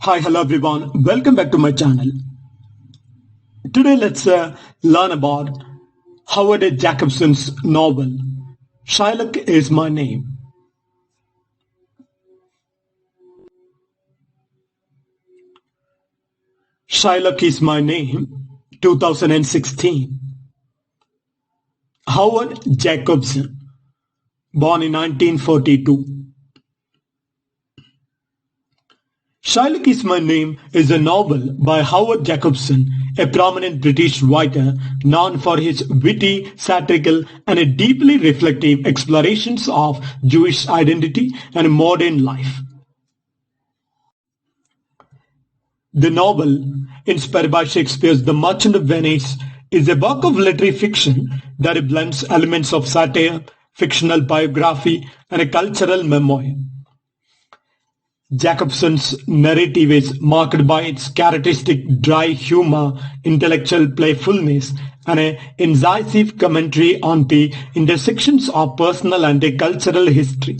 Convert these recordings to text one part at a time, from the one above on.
Hi, hello everyone. Welcome back to my channel. Today let's learn about Howard Jacobson's novel, Shylock is My Name. Shylock is My Name, 2016. Howard Jacobson, born in 1942. Shylock is My Name is a novel by Howard Jacobson, a prominent British writer known for his witty, satirical, and deeply reflective explorations of Jewish identity and modern life. The novel, inspired by Shakespeare's The Merchant of Venice, is a work of literary fiction that blends elements of satire, fictional biography, and a cultural memoir. Jacobson's narrative is marked by its characteristic dry humor, intellectual playfulness, and an incisive commentary on the intersections of personal and cultural history.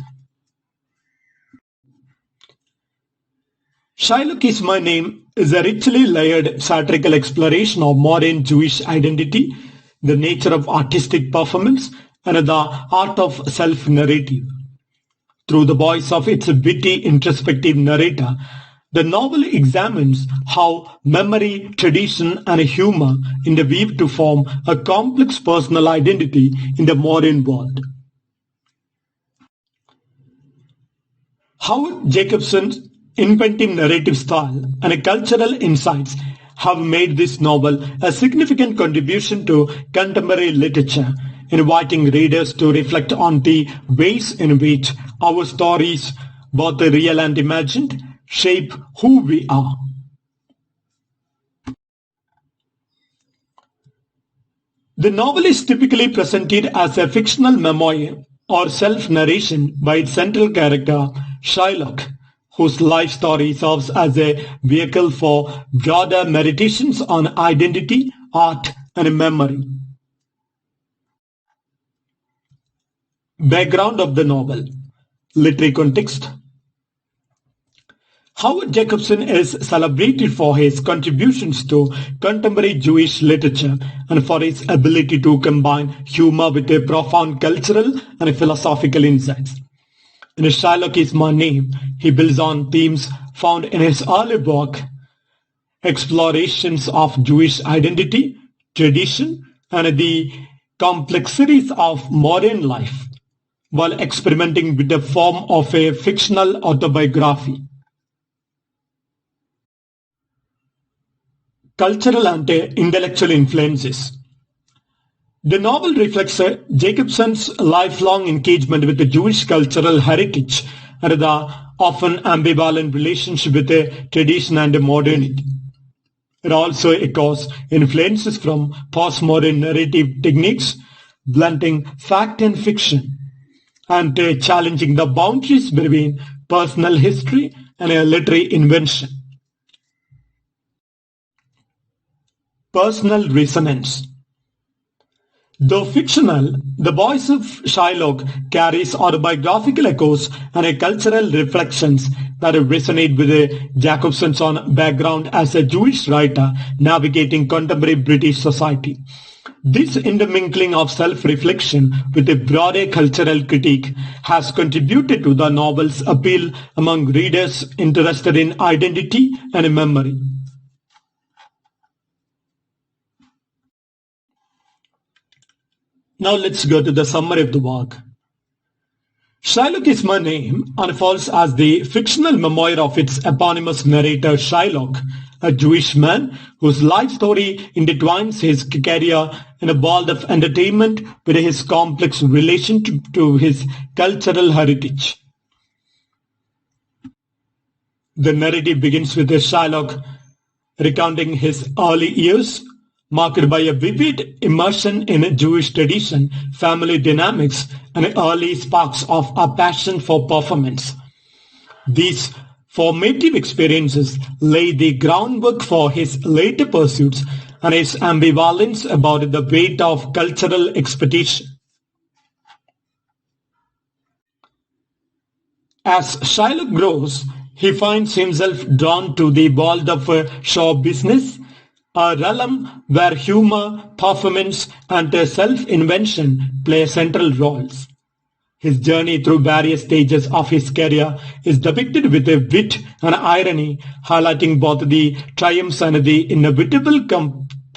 Shylock is My Name is a richly layered satirical exploration of modern Jewish identity, the nature of artistic performance, and the art of self-narrative. Through the voice of its witty, introspective narrator, the novel examines how memory, tradition, and humor interweave to form a complex personal identity in the modern world. Howard Jacobson's inventive narrative style and cultural insights have made this novel a significant contribution to contemporary literature, inviting readers to reflect on the ways in which our stories, both real and imagined, shape who we are. The novel is typically presented as a fictional memoir or self-narration by its central character, Shylock, whose life story serves as a vehicle for broader meditations on identity, art, and memory. Background of the novel. Literary context. Howard Jacobson is celebrated for his contributions to contemporary Jewish literature and for his ability to combine humor with a profound cultural and philosophical insights. In Shylock is My Name, he builds on themes found in his early work, explorations of Jewish identity, tradition, and the complexities of modern life, while experimenting with the form of a fictional autobiography. Cultural and intellectual influences. The novel reflects Jacobson's lifelong engagement with the Jewish cultural heritage and the often ambivalent relationship with tradition and modernity. It also echoes influences from postmodern narrative techniques, blending fact and fiction, and challenging the boundaries between personal history and a literary invention. Personal resonance. Though fictional, the voice of Shylock carries autobiographical echoes and cultural reflections that resonate with Jacobson's own background as a Jewish writer navigating contemporary British society. This intermingling of self-reflection with a broader cultural critique has contributed to the novel's appeal among readers interested in identity and memory. Now let's go to the summary of the work. Shylock is My Name unfolds as the fictional memoir of its eponymous narrator Shylock, a Jewish man whose life story intertwines his career in a world of entertainment with his complex relation to his cultural heritage. The narrative begins with Shylock recounting his early years, marked by a vivid immersion in Jewish tradition, family dynamics, and early sparks of a passion for performance. These formative experiences lay the groundwork for his later pursuits and his ambivalence about the weight of cultural expectation. As Shylock grows, He finds himself drawn to the world of show business, a realm where humor, performance, and self-invention play central roles. His journey through various stages of his career is depicted with a wit and irony, highlighting both the triumphs and the inevitable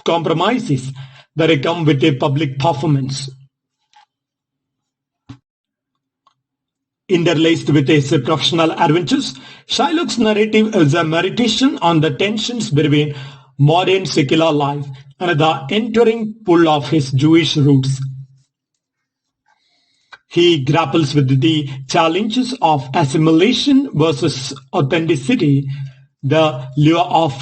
compromises that come with a public performance. Interlaced with his professional adventures, Shylock's narrative is a meditation on the tensions between modern secular life and the enduring pull of his Jewish roots. He grapples with the challenges of assimilation versus authenticity, the lure of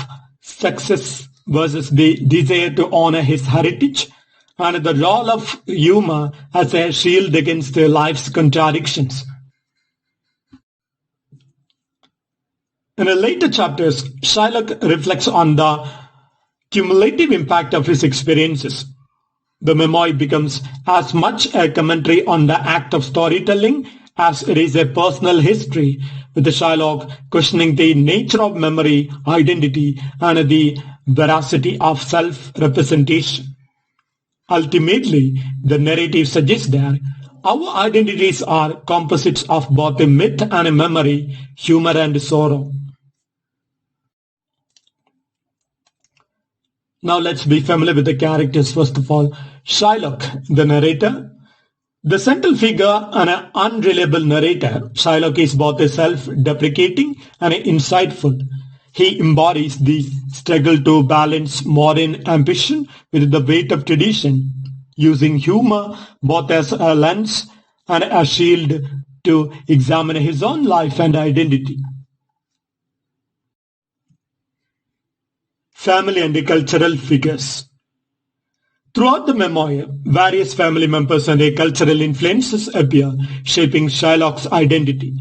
success versus the desire to honor his heritage, and the role of humor as a shield against life's contradictions. In the later chapters, Shylock reflects on the cumulative impact of his experiences. The memoir becomes as much a commentary on the act of storytelling as it is a personal history, with Shylock questioning the nature of memory, identity, and the veracity of self-representation. Ultimately, the narrative suggests that our identities are composites of both a myth and a memory, humor and sorrow. Now let's be familiar with the characters. First of all, Shylock, the narrator. The central figure and an unreliable narrator, Shylock is both a self-deprecating and insightful. He embodies the struggle to balance modern ambition with the weight of tradition, using humor both as a lens and a shield to examine his own life and identity. Family and cultural figures. Throughout the memoir, various family members and their cultural influences appear, shaping Shylock's identity.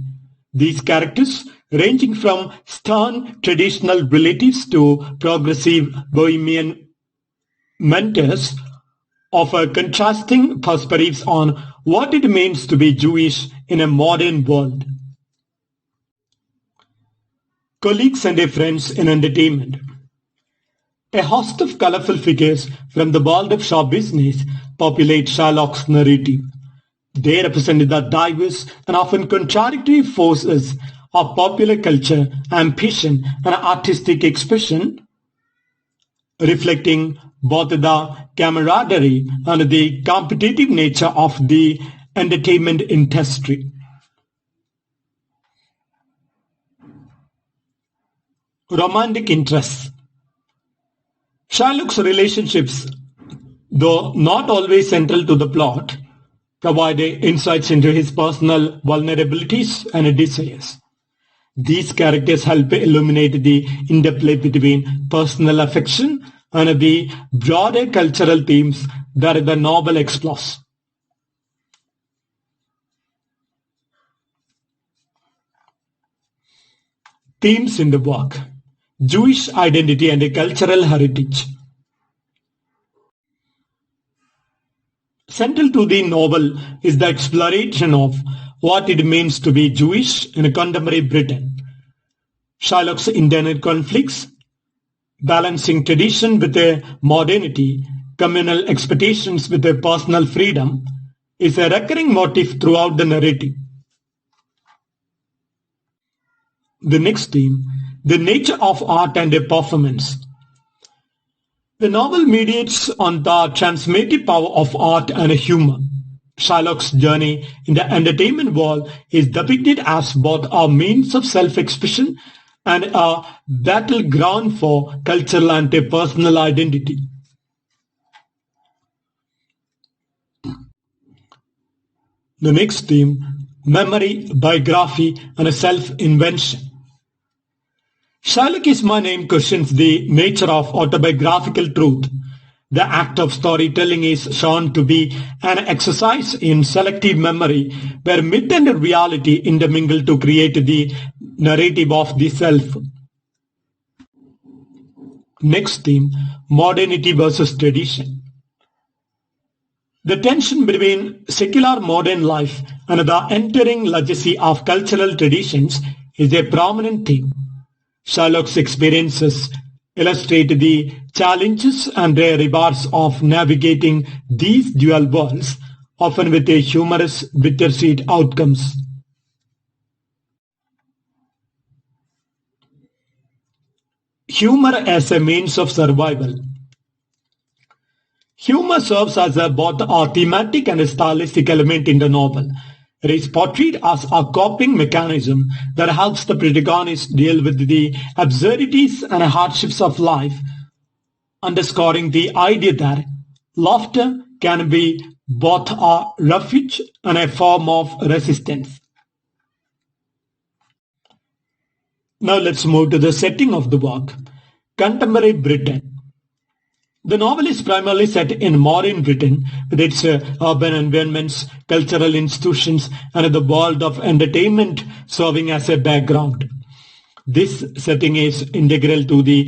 These characters, ranging from stern traditional relatives to progressive bohemian mentors, offer contrasting perspectives on what it means to be Jewish in a modern world. Colleagues and their friends in entertainment. A host of colorful figures from the world of show business populate Shylock's narrative. They represent the diverse and often contradictory forces of popular culture, ambition, and artistic expression, reflecting both the camaraderie and the competitive nature of the entertainment industry. Romantic interests. Shylock's relationships, though not always central to the plot, provide insights into his personal vulnerabilities and desires. These characters help illuminate the interplay between personal affection and the broader cultural themes that the novel explores. Themes in the work: Jewish identity and cultural heritage. Central to the novel is the exploration of what it means to be Jewish in contemporary Britain. Shylock's internal conflicts, balancing tradition with modernity, communal expectations with personal freedom, is a recurring motif throughout the narrative. The next theme: the nature of art and performance. The novel mediates on the transformative power of art and humor. Shylock's journey in the entertainment world is depicted as both a means of self-expression and a battleground for cultural and personal identity. The next theme: memory, biography, and self-invention. Shylock is My Name questions the nature of autobiographical truth. The act of storytelling is shown to be an exercise in selective memory, where myth and reality intermingle to create the narrative of the self. Next theme: modernity versus tradition. The tension between secular modern life and the enduring legacy of cultural traditions is a prominent theme. Shylock's experiences illustrate the challenges and the rewards of navigating these dual worlds, often with a humorous bittersweet outcomes. Humor as a means of survival. Humor serves as both a thematic and a stylistic element in the novel. It is portrayed as a coping mechanism that helps the protagonist deal with the absurdities and hardships of life, underscoring the idea that laughter can be both a refuge and a form of resistance. Now let's move to the setting of the work. Contemporary Britain. The novel is primarily set in modern Britain with its urban environments, cultural institutions, and the world of entertainment serving as a background. This setting is integral to the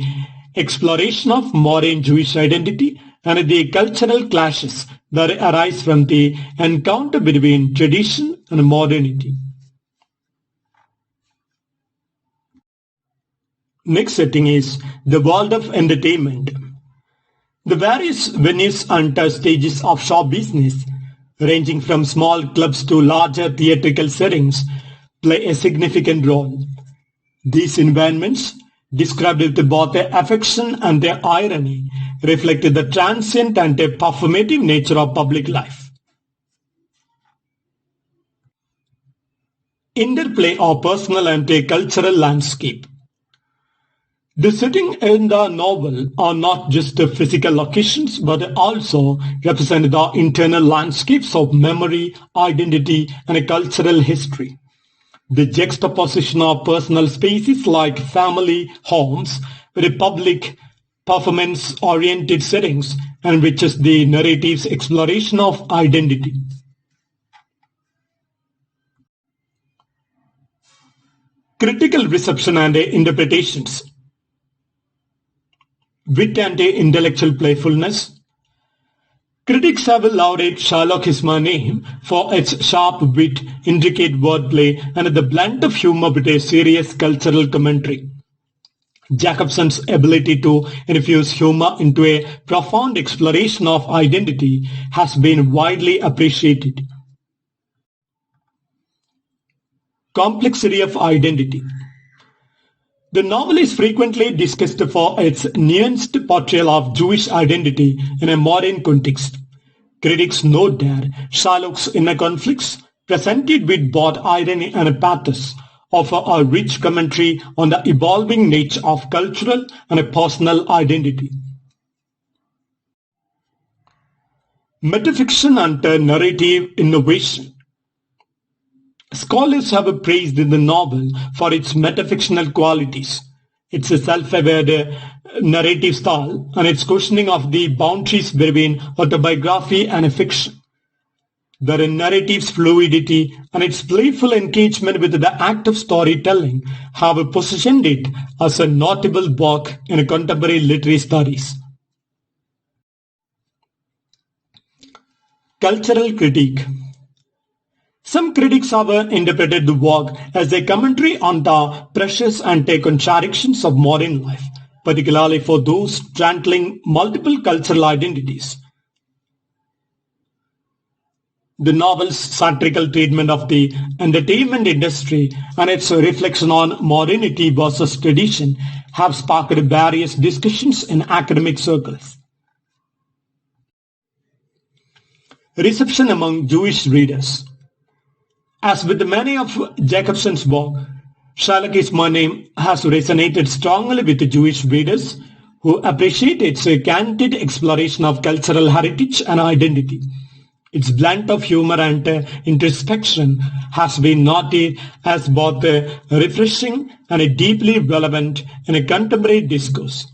exploration of modern Jewish identity and the cultural clashes that arise from the encounter between tradition and modernity. Next setting is the world of entertainment. The various venues and stages of show business, ranging from small clubs to larger theatrical settings, play a significant role. These environments, described with both their affection and their irony, reflect the transient and performative nature of public life. Interplay of personal and cultural landscape. The setting in the novel are not just the physical locations but also represent the internal landscapes of memory, identity, and cultural history. The juxtaposition of personal spaces like family homes with public performance-oriented settings enriches the narrative's exploration of identity. Critical reception and interpretations. Wit and intellectual playfulness. Critics have lauded Shylock is My Name for its sharp wit, intricate wordplay, and the blend of humor with a serious cultural commentary. Jacobson's ability to infuse humor into a profound exploration of identity has been widely appreciated. Complexity of identity. The novel is frequently discussed for its nuanced portrayal of Jewish identity in a modern context. Critics note that Shylock's inner conflicts, presented with both irony and pathos, offer a rich commentary on the evolving nature of cultural and personal identity. Metafiction and narrative innovation. Scholars have praised the novel for its metafictional qualities, its self-aware narrative style, and its questioning of the boundaries between autobiography and fiction. The narrative's fluidity and its playful engagement with the act of storytelling have positioned it as a notable work in contemporary literary studies. Cultural critique. Some critics have interpreted the work as a commentary on the pressures and contradictions of modern life, particularly for those straddling multiple cultural identities. The novel's satirical treatment of the entertainment industry and its reflection on modernity versus tradition have sparked various discussions in academic circles. Reception among Jewish readers. As with many of Jacobson's work, Shylock is My Name has resonated strongly with Jewish readers who appreciate its candid exploration of cultural heritage and identity. Its blend of humor and introspection has been noted as both refreshing and deeply relevant in a contemporary discourse.